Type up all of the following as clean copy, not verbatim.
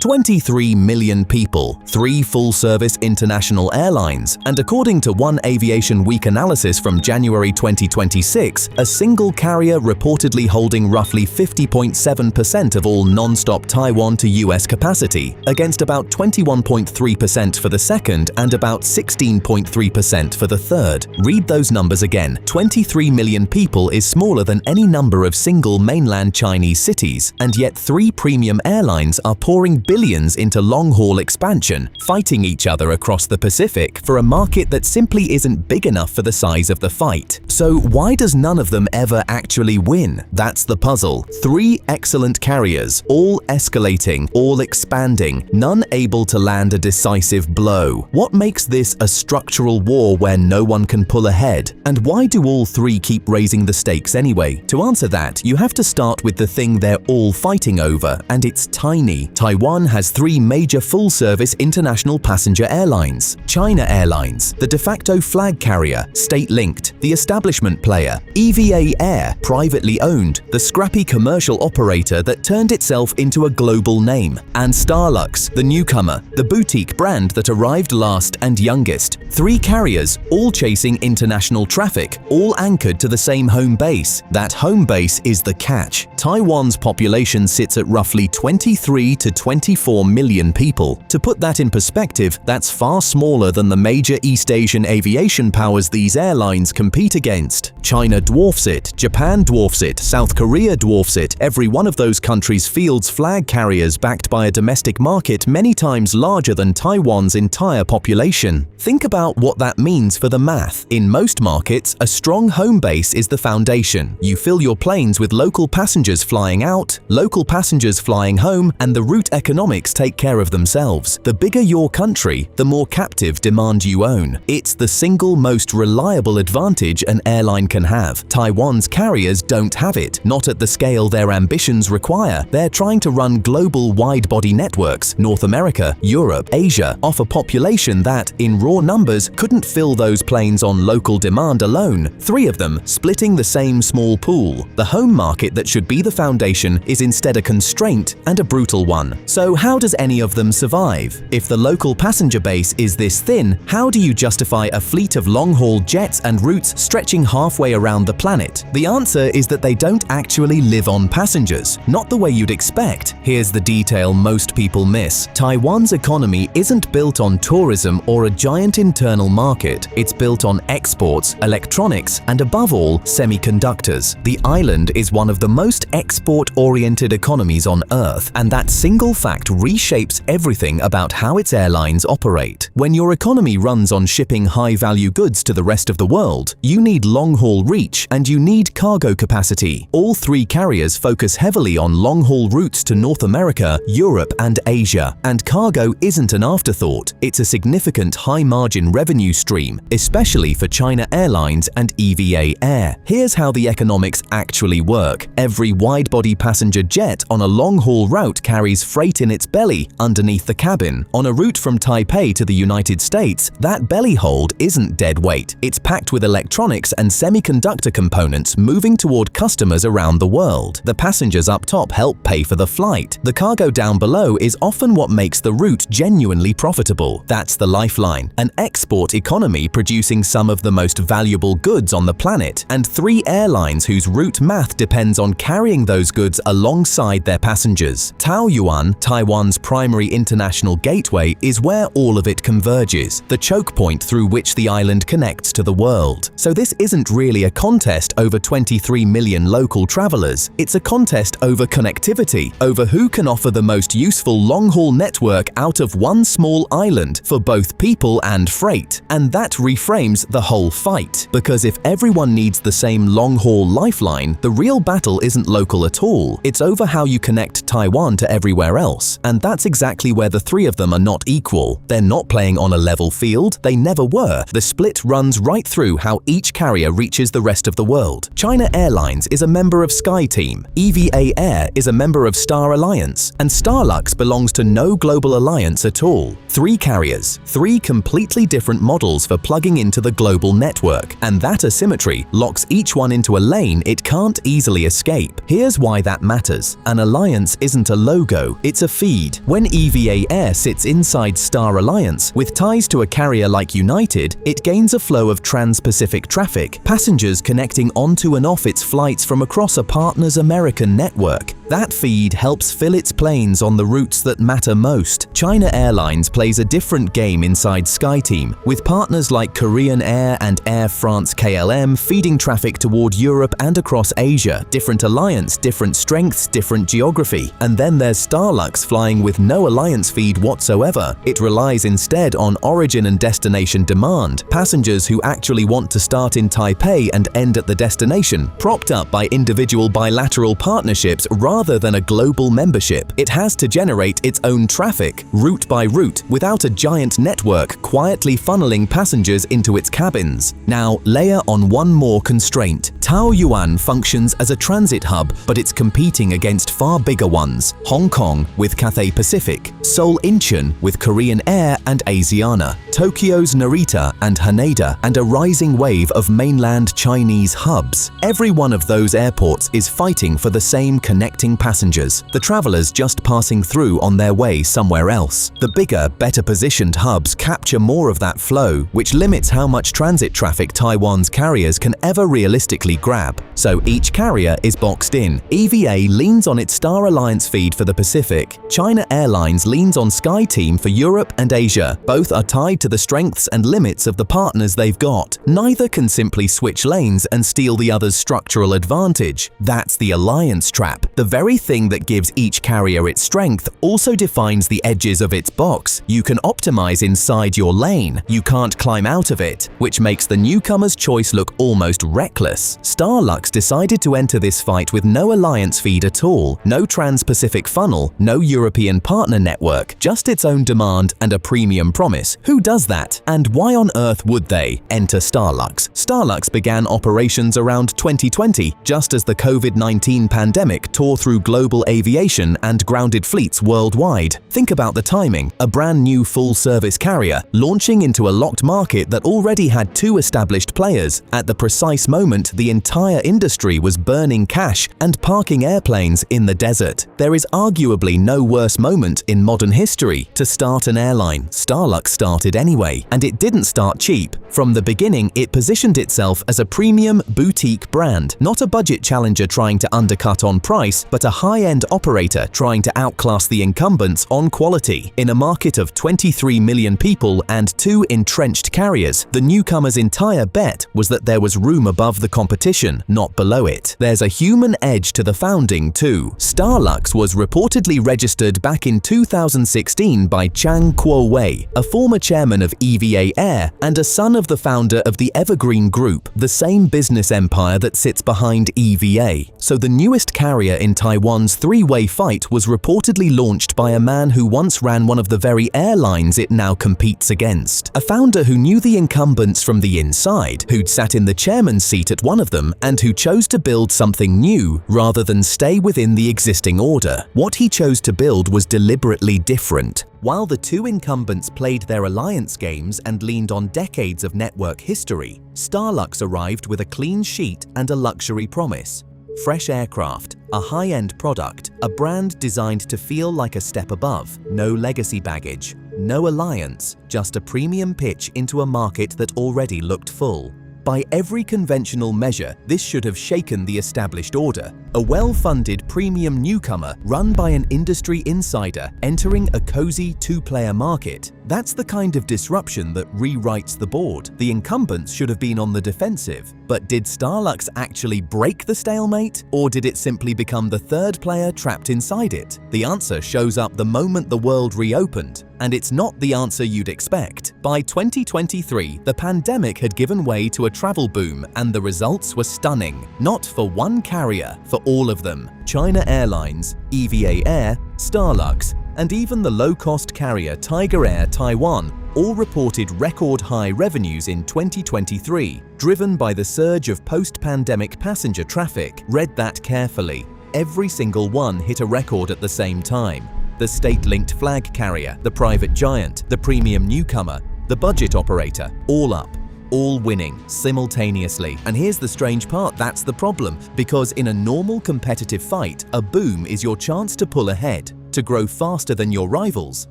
23 million people, 3 full-service international airlines, and according to one Aviation Week analysis from January 2026, a single carrier reportedly holding roughly 50.7% of all non-stop Taiwan to US capacity, against about 21.3% for the second and about 16.3% for the third. Read those numbers again. 23 million people is smaller than any number of single mainland Chinese cities, and yet 3 premium airlines are pouring billions into long-haul expansion, fighting each other across the Pacific for a market that simply isn't big enough for the size of the fight. So why does none of them ever actually win? That's the puzzle. 3 excellent carriers, all escalating, all expanding, none able to land a decisive blow. What makes this a structural war where no one can pull ahead? And why do all 3 keep raising the stakes anyway? To answer that, you have to start with the thing they're all fighting over, and it's tiny. Taiwan has 3 major full-service international passenger airlines. China Airlines, the de facto flag carrier, state-linked, the establishment player; EVA Air, privately owned, the scrappy commercial operator that turned itself into a global name; and STARLUX, the newcomer, the boutique brand that arrived last and youngest. 3 carriers, all chasing international traffic, all anchored to the same home base. That home base is the catch. Taiwan's population sits at roughly 23 to 24 million people. To put that in perspective, that's far smaller than the major East Asian aviation powers these airlines compete against. China dwarfs it, Japan dwarfs it, South Korea dwarfs it. Every one of those countries fields flag carriers backed by a domestic market many times larger than Taiwan's entire population. Think about what that means for the math. In most markets, a strong home base is the foundation. You fill your planes with local passengers flying out, local passengers flying home, and the route economics take care of themselves. The bigger your country, the more captive demand you own. It's the single most reliable advantage an airline can have. Taiwan's carriers don't have it, not at the scale their ambitions require. They're trying to run global wide-body networks, North America, Europe, Asia, off a population that, in raw numbers, couldn't fill those planes on local demand alone. 3 of them splitting the same small pool. The home market that should be the foundation is instead a constraint, and a brutal one. So how does any of them survive? If the local passenger base is this thin, how do you justify a fleet of long-haul jets and routes stretching halfway around the planet? The answer is that they don't actually live on passengers, not the way you'd expect. Here's the detail most people miss. Taiwan's economy isn't built on tourism or a giant internal market. It's built on exports, electronics, and above all, semiconductors. The island is one of the most export-oriented economies on Earth, and that single fact reshapes everything about how its airlines operate. When your economy runs on shipping high-value goods to the rest of the world, you need long-haul reach and you need cargo capacity. All 3 carriers focus heavily on long-haul routes to North America, Europe, and Asia. And cargo isn't an afterthought. It's a significant high-margin revenue stream, especially for China Airlines and EVA Air. Here's how the economics actually work. Every wide-body passenger jet on a long-haul route carries freight in its belly underneath the cabin. On a route from Taipei to the United States, that belly hold isn't dead weight. It's packed with electronics and semiconductor components moving toward customers around the world. The passengers up top help pay for the flight. The cargo down below is often what makes the route genuinely profitable. That's the lifeline, an export economy producing some of the most valuable goods on the planet, and 3 airlines whose route math depends on carrying those goods alongside their passengers. Taoyuan, Taiwan's primary international gateway, is where all of it converges, the choke point through which the island connects to the world. So this isn't really a contest over 23 million local travelers. It's a contest over connectivity, over who can offer the most useful long-haul network out of one small island for both people and freight. And that reframes the whole fight. Because if everyone needs the same long-haul lifeline, the real battle isn't local at all. It's over how you connect Taiwan to everywhere else. And that's exactly where the 3 of them are not equal. They're not playing on a level field. They never were. The split runs right through how each carrier reaches the rest of the world. China Airlines is a member of SkyTeam, EVA Air is a member of Star Alliance, and STARLUX belongs to no global alliance at all. 3 carriers, 3 completely different models for plugging into the global network, and that asymmetry locks each one into a lane it can't easily escape. Here's why that matters. An alliance isn't a logo, it's a feed. When EVA Air sits inside Star Alliance, with ties to a carrier like United, it gains a flow of trans-Pacific traffic, passengers connecting onto and off its flights from across a partner's American network. That feed helps fill its planes on the routes that matter most. China Airlines plays a different game inside SkyTeam, with partners like Korean Air and Air France KLM feeding traffic toward Europe and across Asia. Different alliance, different strengths, different geography. And then there's STARLUX flying with no alliance feed whatsoever. It relies instead on origin and destination demand, passengers who actually want to start in Taipei and end at the destination, propped up by individual bilateral partnerships rather than a global membership. It has to generate its own traffic, route by route, without a giant network quietly funneling passengers into its cabins. Now, layer on one more constraint. Taoyuan functions as a transit hub, but it's competing against far bigger ones. Hong Kong with Cathay Pacific, Seoul Incheon with Korean Air and Asiana, Tokyo's Narita and Haneda, and a rising wave of mainland Chinese hubs. Every one of those airports is fighting for the same connecting passengers, the travelers just passing through on their way somewhere else. The bigger, better positioned hubs capture more of that flow, which limits how much transit traffic Taiwan's carriers can ever realistically grab. So each carrier is boxed in. EVA leans on its Star Alliance feed for the Pacific. China Airlines leans on SkyTeam for Europe and Asia. Both are tied to the strengths and limits of the partners they've got. Neither can simply switch lanes and steal the other's structural advantage. That's the alliance trap. The very thing that gives each carrier its strength also defines the edges of its box. You can optimize inside your lane. You can't climb out of it, which makes the newcomer's choice look almost reckless. STARLUX decided to enter this fight with no alliance feed at all, no trans-Pacific funnel, no European partner network, just its own demand and a premium promise. Who does that? And why on earth would they enter STARLUX? STARLUX began operations around 2020, just as the COVID-19 pandemic tore through global aviation and grounded fleets worldwide. Think about the timing. A brand new full-service carrier launching into a locked market that already had two established players. At the precise moment, the entire industry was burning cash and parking airplanes in the desert. There is arguably no worse moment in modern history to start an airline. STARLUX started anyway, and it didn't start cheap. From the beginning, it positioned itself as a premium boutique brand, not a budget challenger trying to undercut on price, but a high-end operator trying to outclass the incumbents on quality. In a market of 23 million people and two entrenched carriers, the newcomer's entire bet was that there was room above the competition, not below it. There's a human edge to the founding too. STARLUX was reportedly registered back in 2016 by Chang Kuo-wei, a former chairman of EVA Air and a son of the founder of the Evergreen Group, the same business empire that sits behind EVA. So the newest carrier in Taiwan's three-way fight was reportedly launched by a man who once ran one of the very airlines it now competes against. A founder who knew the incumbents from the inside, who'd sat in the chairman's seat at one of them, and who chose to build something new rather than stay within the existing order. What he chose to build was deliberately different. While the two incumbents played their alliance games and leaned on decades of network history, STARLUX arrived with a clean sheet and a luxury promise. Fresh aircraft, a high-end product, a brand designed to feel like a step above, no legacy baggage, no alliance, just a premium pitch into a market that already looked full. By every conventional measure, this should have shaken the established order. A well-funded premium newcomer run by an industry insider entering a cozy two-player market. That's the kind of disruption that rewrites the board. The incumbents should have been on the defensive. But did STARLUX actually break the stalemate? Or did it simply become the third player trapped inside it? The answer shows up the moment the world reopened. And it's not the answer you'd expect. By 2023, the pandemic had given way to a travel boom, and the results were stunning. Not for one carrier, for all of them. China Airlines, EVA Air, STARLUX, and even the low-cost carrier Tiger Air Taiwan all reported record-high revenues in 2023, driven by the surge of post-pandemic passenger traffic. Read that carefully. Every single one hit a record at the same time. The state-linked flag carrier, the private giant, the premium newcomer, the budget operator, all up. All winning simultaneously. And here's the strange part, that's the problem, because in a normal competitive fight, a boom is your chance to pull ahead, to grow faster than your rivals,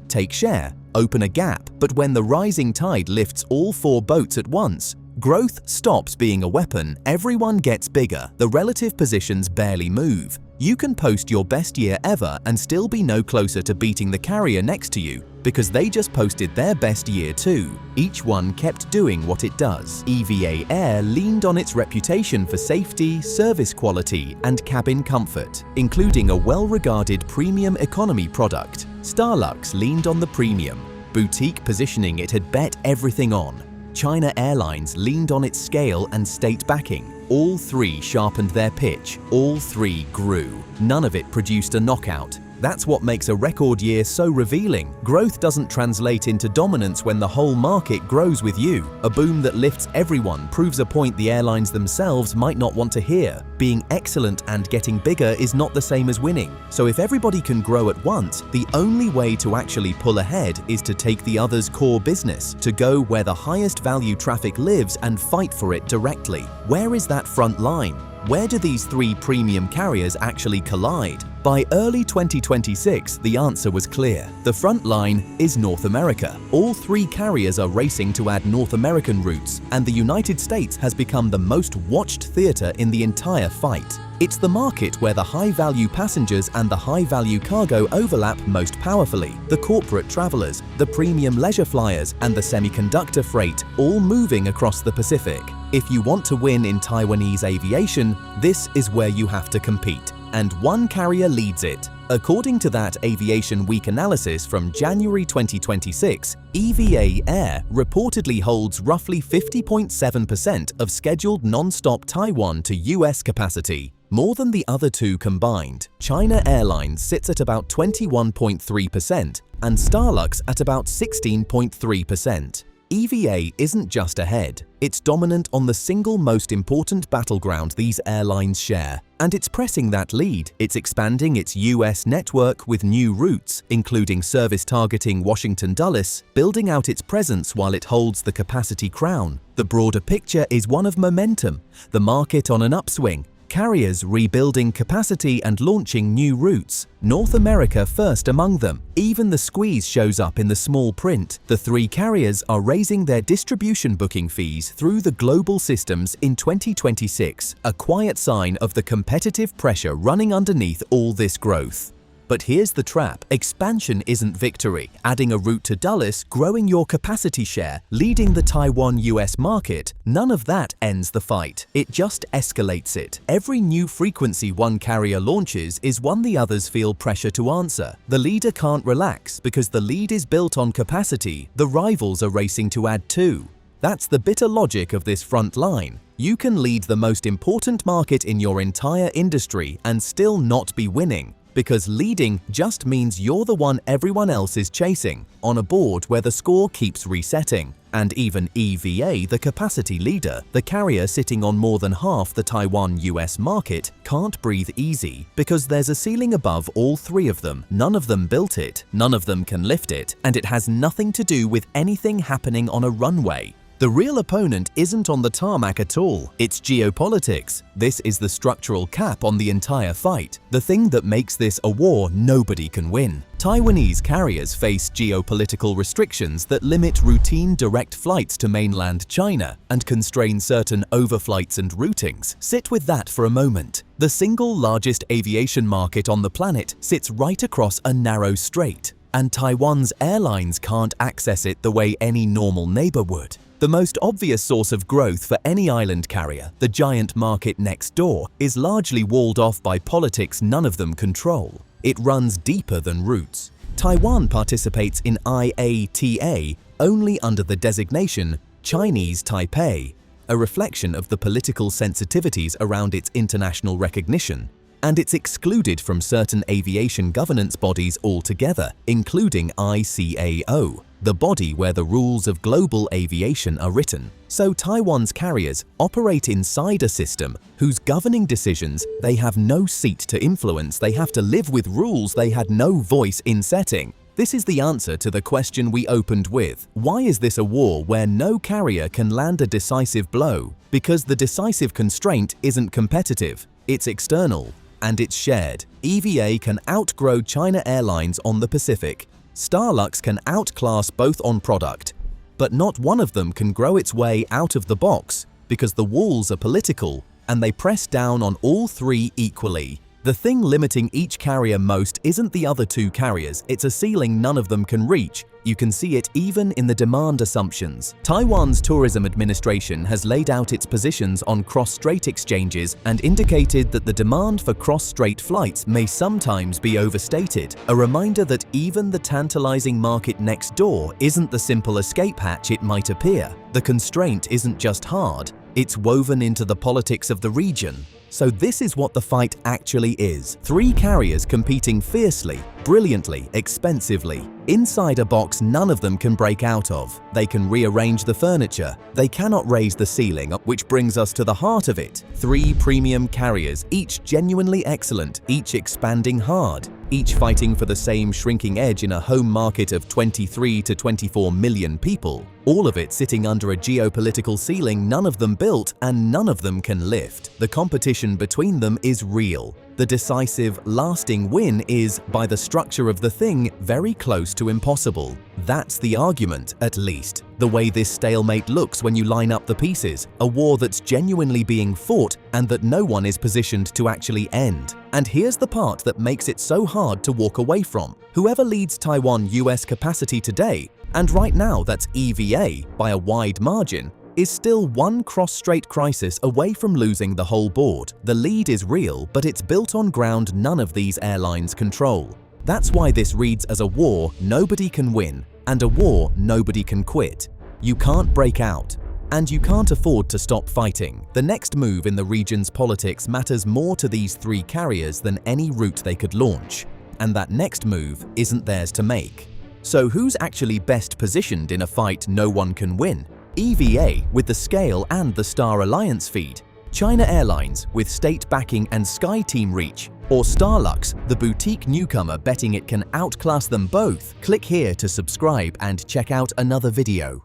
take share, open a gap, but when the rising tide lifts all four boats at once, growth stops being a weapon, everyone gets bigger, the relative positions barely move. You can post your best year ever and still be no closer to beating the carrier next to you because they just posted their best year too. Each one kept doing what it does. EVA Air leaned on its reputation for safety, service quality, and cabin comfort, including a well-regarded premium economy product. STARLUX leaned on the premium, boutique positioning it had bet everything on. China Airlines leaned on its scale and state backing. All three sharpened their pitch, all three grew. None of it produced a knockout. That's what makes a record year so revealing. Growth doesn't translate into dominance when the whole market grows with you. A boom that lifts everyone proves a point the airlines themselves might not want to hear. Being excellent and getting bigger is not the same as winning. So if everybody can grow at once, the only way to actually pull ahead is to take the other's core business, to go where the highest value traffic lives and fight for it directly. Where is that front line? Where do these three premium carriers actually collide? By early 2026, the answer was clear. The front line is North America. All three carriers are racing to add North American routes, and the United States has become the most watched theater in the entire fight. It's the market where the high-value passengers and the high-value cargo overlap most powerfully. The corporate travelers, the premium leisure flyers, and the semiconductor freight all moving across the Pacific. If you want to win in Taiwanese aviation, this is where you have to compete. And one carrier leads it. According to that Aviation Week analysis from January 2026, EVA Air reportedly holds roughly 50.7% of scheduled non-stop Taiwan to US capacity, more than the other two combined. China Airlines sits at about 21.3% and STARLUX at about 16.3%. EVA isn't just ahead, it's dominant on the single most important battleground these airlines share, and it's pressing that lead. It's expanding its US network with new routes, including service targeting Washington Dulles, building out its presence while it holds the capacity crown. The broader picture is one of momentum, the market on an upswing, carriers rebuilding capacity and launching new routes, North America first among them. Even the squeeze shows up in the small print. The three carriers are raising their distribution booking fees through the global systems in 2026, a quiet sign of the competitive pressure running underneath all this growth. But here's the trap. Expansion isn't victory. Adding a route to Dulles, growing your capacity share, leading the Taiwan-US market, none of that ends the fight. It just escalates it. Every new frequency one carrier launches is one the others feel pressure to answer. The leader can't relax because the lead is built on capacity. The rivals are racing to add too. That's the bitter logic of this front line. You can lead the most important market in your entire industry and still not be winning. Because leading just means you're the one everyone else is chasing, on a board where the score keeps resetting. And even EVA, the capacity leader, the carrier sitting on more than half the Taiwan-US market, can't breathe easy because there's a ceiling above all three of them. None of them built it, none of them can lift it, and it has nothing to do with anything happening on a runway. The real opponent isn't on the tarmac at all, it's geopolitics. This is the structural cap on the entire fight, the thing that makes this a war nobody can win. Taiwanese carriers face geopolitical restrictions that limit routine direct flights to mainland China and constrain certain overflights and routings. Sit with that for a moment. The single largest aviation market on the planet sits right across a narrow strait, and Taiwan's airlines can't access it the way any normal neighbor would. The most obvious source of growth for any island carrier, the giant market next door, is largely walled off by politics none of them control. It runs deeper than routes. Taiwan participates in IATA only under the designation Chinese Taipei, a reflection of the political sensitivities around its international recognition, and it's excluded from certain aviation governance bodies altogether, including ICAO, the body where the rules of global aviation are written. So Taiwan's carriers operate inside a system whose governing decisions they have no seat to influence. They have to live with rules they had no voice in setting. This is the answer to the question we opened with. Why is this a war where no carrier can land a decisive blow? Because the decisive constraint isn't competitive, it's external. and it's shared. EVA can outgrow China Airlines on the Pacific. STARLUX can outclass both on product. But not one of them can grow its way out of the box because the walls are political and they press down on all three equally. The thing limiting each carrier most isn't the other two carriers, it's a ceiling none of them can reach. You can see it even in the demand assumptions. Taiwan's tourism administration has laid out its positions on cross-strait exchanges and indicated that the demand for cross-strait flights may sometimes be overstated. A reminder that even the tantalizing market next door isn't the simple escape hatch it might appear. The constraint isn't just hard, it's woven into the politics of the region. So this is what the fight actually is. Three carriers competing fiercely, brilliantly, expensively. Inside a box none of them can break out of. They can rearrange the furniture. They cannot raise the ceiling, which brings us to the heart of it. Three premium carriers, each genuinely excellent, each expanding hard, each fighting for the same shrinking edge in a home market of 23 to 24 million people. All of it sitting under a geopolitical ceiling none of them built and none of them can lift. The competition between them is real. The decisive, lasting win is, by the structure of the thing, very close to impossible. That's the argument, at least. The way this stalemate looks when you line up the pieces, a war that's genuinely being fought and that no one is positioned to actually end. And here's the part that makes it so hard to walk away from. Whoever leads Taiwan US capacity today, and right now that's EVA by a wide margin, is still one cross-strait crisis away from losing the whole board. The lead is real, but it's built on ground none of these airlines control. That's why this reads as a war nobody can win, and a war nobody can quit. You can't break out, and you can't afford to stop fighting. The next move in the region's politics matters more to these three carriers than any route they could launch, and that next move isn't theirs to make. So who's actually best positioned in a fight no one can win? EVA with the scale and the Star Alliance feed, China Airlines with state backing and Sky Team reach, or STARLUX, the boutique newcomer betting it can outclass them both? Click here to subscribe and check out another video.